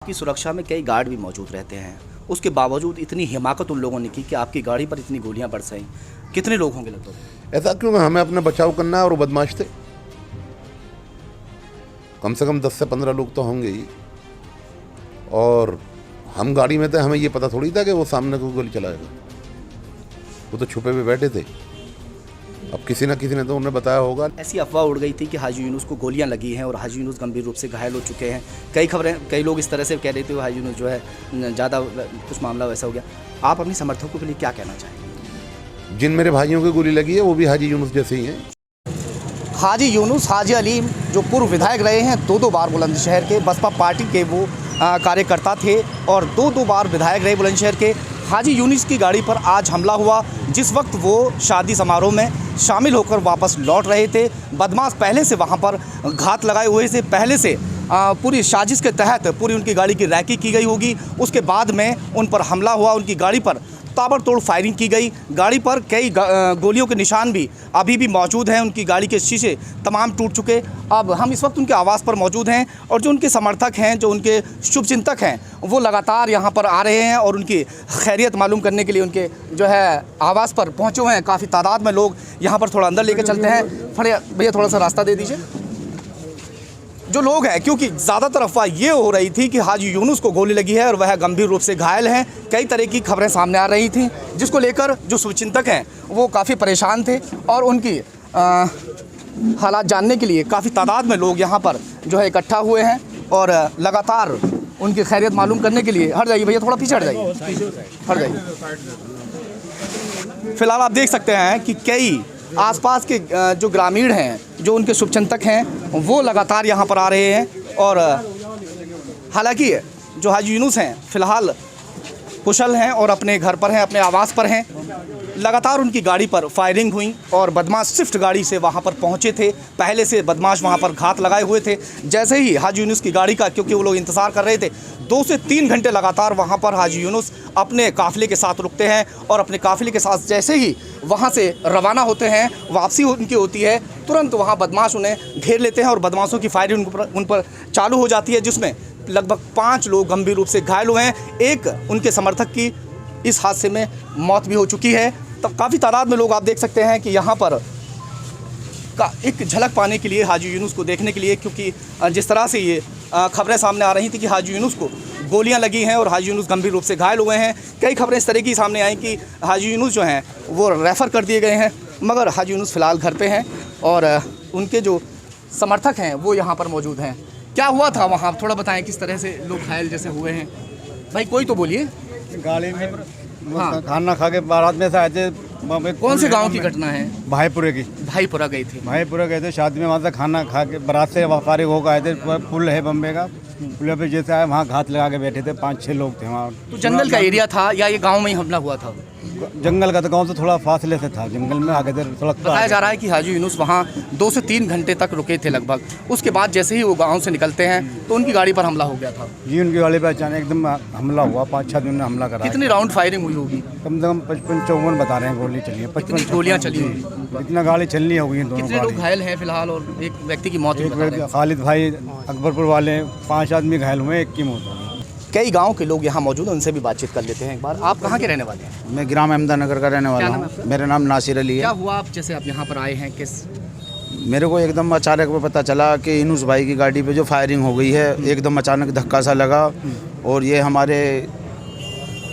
की सुरक्षा में कई गार्ड भी मौजूद रहते हैं, उसके बावजूद इतनी हिमाकत उन लोगों ने की कि आपकी गाड़ी पर इतनी गोलियां बरसाईं। कितने लोग होंगे लगभग? ऐसा क्यों? हमें अपना बचाव करना है और वो बदमाश थे। कम से कम 10 से 15 लोग तो होंगे ही। और हम गाड़ी में थे, हमें ये पता थोड़ी था कि वो सामने को गोली चलाएगा। वो तो छुपे हुए बैठे थे। अब किसी न किसी ने तो उन्हें बताया होगा। ऐसी अफवाह उड़ गई थी कि हाजी यूनुस को गोलियां लगी हैं और हाजी यूनुस गंभीर रूप से घायल हो चुके हैं। कई लोग इस तरह से कह रहे थे हाजी यूनुस जो है ज़्यादा कुछ मामला वैसा हो गया। आप अपने समर्थकों के लिए क्या कहना चाहेंगे? जिन मेरे भाइयों की गोली लगी है वो भी हाजी यूनुस जैसे ही हैं। हाजी यूनुस हाजी अलीम जो पूर्व विधायक रहे हैं, दो बार बुलंदशहर के बसपा पार्टी के वो कार्यकर्ता थे और दो बार विधायक रहे बुलंदशहर के। हाजी यूनुस की गाड़ी पर आज हमला हुआ जिस वक्त वो शादी समारोह में शामिल होकर वापस लौट रहे थे। बदमाश पहले से वहाँ पर घात लगाए हुए से पहले से पूरी साजिश के तहत पूरी उनकी गाड़ी की रैकी की गई होगी। उसके बाद में उन पर हमला हुआ, उनकी गाड़ी पर ताबड़तोड़ फायरिंग की गई। गाड़ी पर कई गोलियों के निशान भी अभी भी मौजूद हैं। उनकी गाड़ी के शीशे तमाम टूट चुके। अब हम इस वक्त उनके आवास पर मौजूद हैं और जो उनके समर्थक हैं, जो उनके शुभचिंतक हैं, वो लगातार यहाँ पर आ रहे हैं और उनकी खैरियत मालूम करने के लिए उनके जो है आवास पर पहुँचे हुए हैं। काफ़ी तादाद में लोग यहाँ पर थोड़ा अंदर लेकर चलते हैं। भैया थोड़ा सा रास्ता दे दीजिए। जो लोग हैं, क्योंकि ज़्यादातर अफवाह ये हो रही थी कि हाजी यूनुस को गोली लगी है और वह गंभीर रूप से घायल हैं। कई तरह की खबरें सामने आ रही थी जिसको लेकर जो शुभचिंतक हैं वो काफ़ी परेशान थे और उनकी हालात जानने के लिए काफ़ी तादाद में लोग यहाँ पर जो है इकट्ठा हुए हैं और लगातार उनकी खैरियत मालूम करने के लिए। हट जाइए भैया, थोड़ा पीछे हट जाइए, हट जाइए। फिलहाल आप देख सकते हैं कि कई आसपास के जो ग्रामीण हैं, जो उनके शुभचिंतक हैं, वो लगातार यहाँ पर आ रहे हैं और हालांकि जो हाजी यूनुस हैं फ़िलहाल कुशल हैं और अपने घर पर हैं, अपने आवास पर हैं। लगातार उनकी गाड़ी पर फायरिंग हुई और बदमाश स्विफ्ट गाड़ी से वहाँ पर पहुँचे थे। पहले से बदमाश वहाँ पर घात लगाए हुए थे। जैसे ही हाजी यूनुस की गाड़ी का, क्योंकि वो लोग इंतज़ार कर रहे थे, 2 से 3 घंटे लगातार वहाँ पर हाजी यूनुस अपने काफ़िले के साथ रुकते हैं और अपने काफ़िले के साथ जैसे ही वहाँ से रवाना होते हैं, वापसी उनकी होती है, तुरंत वहाँ बदमाश उन्हें घेर लेते हैं और बदमाशों की फायरिंग उन पर चालू हो जाती है, जिसमें लगभग 5 लोग गंभीर रूप से घायल हुए हैं। एक उनके समर्थक की इस हादसे में मौत भी हो चुकी है। तब काफ़ी तादाद में लोग आप देख सकते हैं कि यहाँ पर एक झलक पाने के लिए, हाजी यूनुस को देखने के लिए, क्योंकि जिस तरह से ये खबरें सामने आ रही थी कि हाजी यूनुस को गोलियां लगी हैं और हाजी यूनुस गंभीर रूप से घायल हुए हैं। कई खबरें इस तरह की सामने आई कि हाजी यूनुस जो हैं वो रेफ़र कर दिए गए हैं, मगर हाजी यूनुस फ़िलहाल घर पे हैं और उनके जो समर्थक हैं वो यहाँ पर मौजूद हैं। क्या हुआ था वहाँ, थोड़ा बताएं, किस तरह से लोग घायल जैसे हुए हैं? भाई कोई तो बोलिए। गाड़ी में खाना खा के बारात में से आए थे। कौन से गांव की घटना है? भाईपुरे की। भाईपुरा गए थे? भाईपुरा गए थे शादी में, वहाँ से खाना खा के बारात से फारिग होकर आए थे। पुल है बम्बे का, पुल पे जैसे आए वहाँ घात लगा के बैठे थे। 5-6 लोग थे वहाँ। तो जंगल का एरिया था या ये गाँव में ही हमला हुआ था? जंगल का, तो गाँव से थोड़ा फासले से था, जंगल में आगे थे। बताया जा रहा है कि हाजी यूनुस वहाँ 2 से 3 घंटे तक रुके थे लगभग। उसके बाद जैसे ही वो गांव से निकलते हैं तो उनकी गाड़ी पर हमला हो गया था। जी, उनकी गाड़ी पर अचानक एकदम हमला हुआ। 5-6 दिन में हमला करा। कितनी राउंड फायरिंग हुई होगी? कम से कम 55-54 बता रहे हैं गोली चली है। 55 गोलियाँ चली होगी। इतना गाड़ी चलनी होगी। कितने लोग घायल हैं फिलहाल और एक व्यक्ति की मौत? एक खालिद भाई अकबरपुर वाले, 5 आदमी घायल हुए, एक की मौत हो गई। कई गांव के लोग यहाँ मौजूद हैं, उनसे भी बातचीत कर लेते हैं एक बार। आप कहाँ के रहने वाले हैं? मैं ग्राम अहमदानगर का रहने वाला हूँ। मेरा नाम नासिर अली है। क्या हुआ आप जैसे आप यहाँ पर आए हैं? किस मेरे को एकदम अचानक में पता चला कि यूनुस भाई की गाड़ी पे जो फायरिंग हो गई है, एकदम अचानक धक्का सा लगा और ये हमारे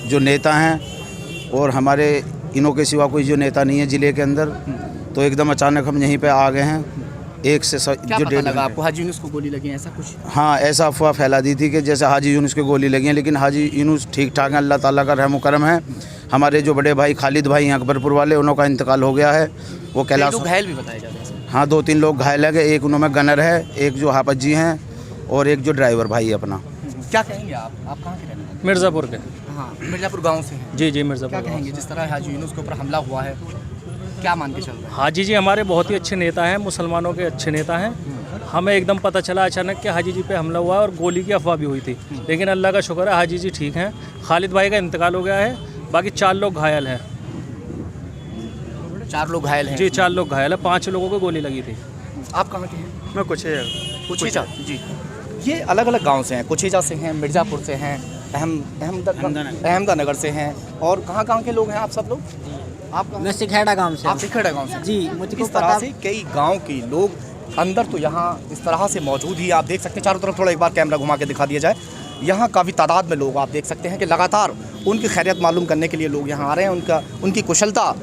जो नेता हैं और हमारे इनों के सिवा कोई जो नेता नहीं है ज़िले के अंदर, तो एकदम अचानक हम यहीं पर आ गए हैं। एक से क्या पता लगा आपको हाजी यूनुस को गोली लगी है, ऐसा कुछ? हाँ, ऐसा अफवाह फैला दी थी कि जैसे हाजी यूनुस को गोली लगी है, लेकिन हाजी यूनुस ठीक ठाक हैं, अल्लाह ताला का रहम करम है। हमारे जो बड़े भाई खालिद भाई हैं अकबरपुर वाले, उनका इंतकाल हो गया है। वो कैलाश घायल भी बताए जाते हैं। हाँ, 2-3 लोग घायल है। एक उनमें गनर है, एक जो हाफज जी हैं और एक जो ड्राइवर भाई है अपना। क्या कहेंगे आप कहाँ के रहने वाले? मिर्ज़ापुर के। हाँ, मिर्ज़ापुर गाँव से हैं? जी, मिर्ज़ापुर। क्या कहेंगे जिस तरह हाजी यूनुस के ऊपर हमला हुआ है, क्या मान के चल रहे हैं? हाजी जी हमारे बहुत ही अच्छे नेता हैं, मुसलमानों के अच्छे नेता हैं। हमें एकदम पता चला अचानक कि हाजी जी पे हमला हुआ और गोली की अफवाह भी हुई थी, लेकिन अल्लाह का शुक्र है हाजी जी ठीक हैं। खालिद भाई का इंतकाल हो गया है, बाकी 4 लोग घायल हैं। 4 लोग घायल हैं? जी, 4 लोग घायल हैं। 5 लोगों को गोली लगी थी। आप कहाँ के हैं? मैं कुछ है जी। ये अलग अलग गांव से हैं, कुछेजा से हैं, मिर्ज़ापुर से हैं, अहमदानगर से हैं, और कहाँ के लोग हैं आप सब लोग? आप मैं सिखेड़ा गांव से। आप सिखेड़ा गांव से? जी, मुझको इस तरह पता। से कई गांव के लोग अंदर तो यहाँ इस तरह से मौजूद ही आप देख सकते हैं। चारों तरफ थोड़ा एक बार कैमरा घुमा के दिखा दिया जाए। यहाँ काफ़ी तादाद में लोग आप देख सकते हैं कि लगातार उनकी खैरियत मालूम करने के लिए लोग यहाँ आ रहे हैं, उनकी कुशलता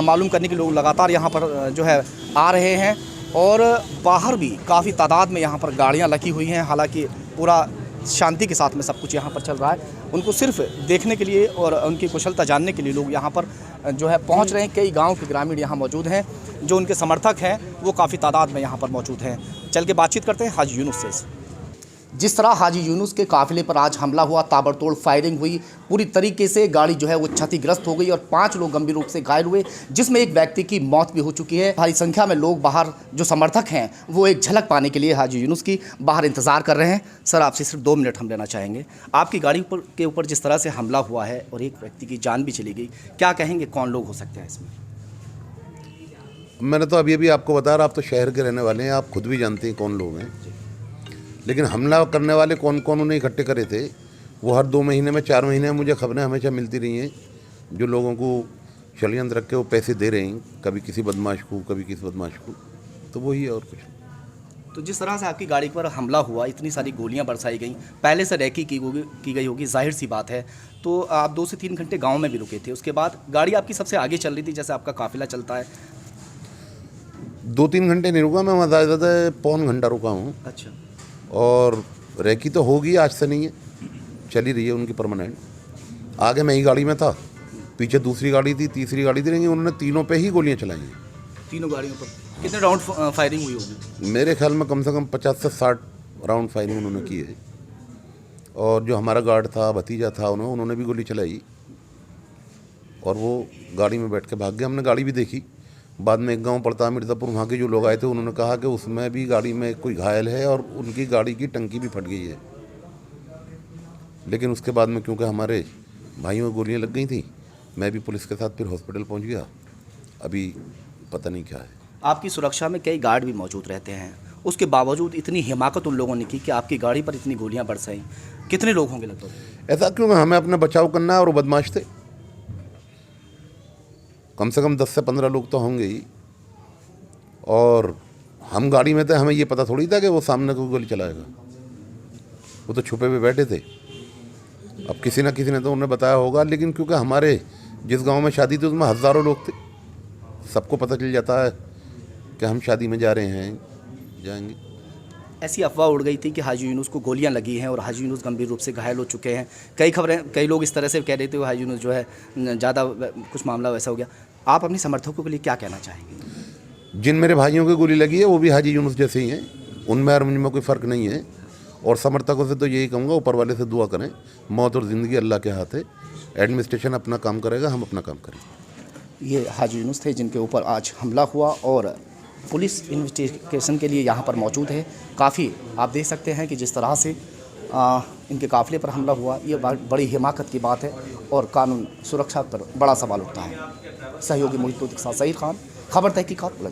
मालूम करने के लिए लोग लगातार यहाँ पर जो है आ रहे हैं। और बाहर भी काफ़ी तादाद में यहाँ पर गाड़ियाँ लगी हुई हैं। हालांकि पूरा शांति के साथ में सब कुछ यहाँ पर चल रहा है। उनको सिर्फ देखने के लिए और उनकी कुशलता जानने के लिए लोग यहाँ पर जो है पहुँच रहे हैं। कई गांव के ग्रामीण यहाँ मौजूद हैं, जो उनके समर्थक हैं वो काफ़ी तादाद में यहाँ पर मौजूद हैं। चल के बातचीत करते हैं हाजी यूनुस से। जिस तरह हाजी यूनुस के काफ़िले पर आज हमला हुआ, ताबड़तोड़ फायरिंग हुई, पूरी तरीके से गाड़ी जो है वो क्षतिग्रस्त हो गई और 5 लोग गंभीर रूप से घायल हुए, जिसमें एक व्यक्ति की मौत भी हो चुकी है। भारी संख्या में लोग बाहर जो समर्थक हैं वो एक झलक पाने के लिए हाजी यूनुस की बाहर इंतज़ार कर रहे हैं। सर, आपसे सिर्फ 2 मिनट हम लेना चाहेंगे। आपकी गाड़ी के ऊपर जिस तरह से हमला हुआ है और एक व्यक्ति की जान भी चली गई, क्या कहेंगे, कौन लोग हो सकते हैं इसमें? मैंने तो अभी आपको बताया, आप तो शहर के रहने वाले हैं, आप खुद भी जानते हैं कौन लोग हैं। लेकिन हमला करने वाले कौन कौन उन्हें इकट्ठे करे थे, वो हर 2 महीने में 4 महीने में मुझे खबरें हमेशा मिलती रही हैं। जो लोगों को षड्यंत्र रख के वो पैसे दे रहे हैं, कभी किसी बदमाश को, कभी किसी बदमाश को, तो वही है और कुछ। तो जिस तरह से आपकी गाड़ी पर हमला हुआ, इतनी सारी गोलियां बरसाई गई, पहले से रैकी की गई होगी, जाहिर सी बात है। तो आप 2 से 3 घंटे गांव में भी रुके थे, उसके बाद गाड़ी आपकी सबसे आगे चल रही थी, जैसे आपका काफिला चलता है। 2-3 घंटे नहीं रुका मैं, वहाँ ज़्यादा पौन घंटा रुका हूँ। अच्छा। और रैकी तो होगी, आज से नहीं है, चली रही है उनकी परमानेंट। आगे मैं ही गाड़ी में था, पीछे दूसरी गाड़ी थी, तीसरी गाड़ी थी, लेकिन उन्होंने तीनों पे ही गोलियां चलाई हैं। तीनों गाड़ियों पर कितने राउंड फायरिंग हुई होगी? मेरे ख्याल में कम से कम 50 से 60 राउंड फायरिंग उन्होंने की है। और जो हमारा गार्ड था, भतीजा था, उन्होंने भी गोली चलाई और वो गाड़ी में बैठ के भाग गए। हमने गाड़ी भी देखी। बाद में एक गांव पड़ता है मिर्ज़ापुर, वहाँ के जो लोग आए थे उन्होंने कहा कि उसमें भी गाड़ी में कोई घायल है और उनकी गाड़ी की टंकी भी फट गई है। लेकिन उसके बाद में क्योंकि हमारे भाइयों को गोलियां लग गई थी, मैं भी पुलिस के साथ फिर हॉस्पिटल पहुंच गया। अभी पता नहीं क्या है। आपकी सुरक्षा में कई गार्ड भी मौजूद रहते हैं, उसके बावजूद इतनी हिमाकत उन लोगों ने की कि आपकी गाड़ी पर इतनी गोलियां बरसाई। कितने लोग होंगे लगभग? ऐसा क्यों, हमें अपना बचाव करना है और वो बदमाश थे। कम से कम 10 से 15 लोग तो होंगे ही। और हम गाड़ी में थे, हमें ये पता थोड़ी था कि वो सामने को गोली चलाएगा। वो तो छुपे हुए बैठे थे। अब किसी ना किसी ने तो उन्हें बताया होगा, लेकिन क्योंकि हमारे जिस गांव में शादी थी उसमें हज़ारों लोग थे, सबको पता चल जाता है कि हम शादी में जा रहे हैं, जाएंगे। ऐसी अफवाह उड़ गई थी कि हाजी यूनुस को गोलियां लगी हैं और हाजी यूनुस गंभीर रूप से घायल हो चुके हैं। कई लोग इस तरह से कह रहे थे हाजी यूनुस जो है ज़्यादा कुछ मामला वैसा हो गया। आप अपने समर्थकों के लिए क्या कहना चाहेंगे? जिन मेरे भाइयों की गोली लगी है वो भी हाजी यूनुस जैसे ही हैं, उनमें और मुझमें कोई फ़र्क नहीं है। और समर्थकों से तो यही कहूँगा, ऊपर वाले से दुआ करें। मौत और ज़िंदगी अल्लाह के हाथ है। एडमिनिस्ट्रेशन अपना काम करेगा, हम अपना काम करेंगे। ये हाजी यूनुस थे जिनके ऊपर आज हमला हुआ और पुलिस इन्वेस्टिगेशन के लिए यहाँ पर मौजूद है। काफ़ी आप देख सकते हैं कि जिस तरह से इनके काफ़िले पर हमला हुआ, ये बड़ी हिमाकत की बात है और कानून सुरक्षा पर बड़ा सवाल उठता है। सहयोगी मोहित के साथ सईद खान, खबर तहकीकात।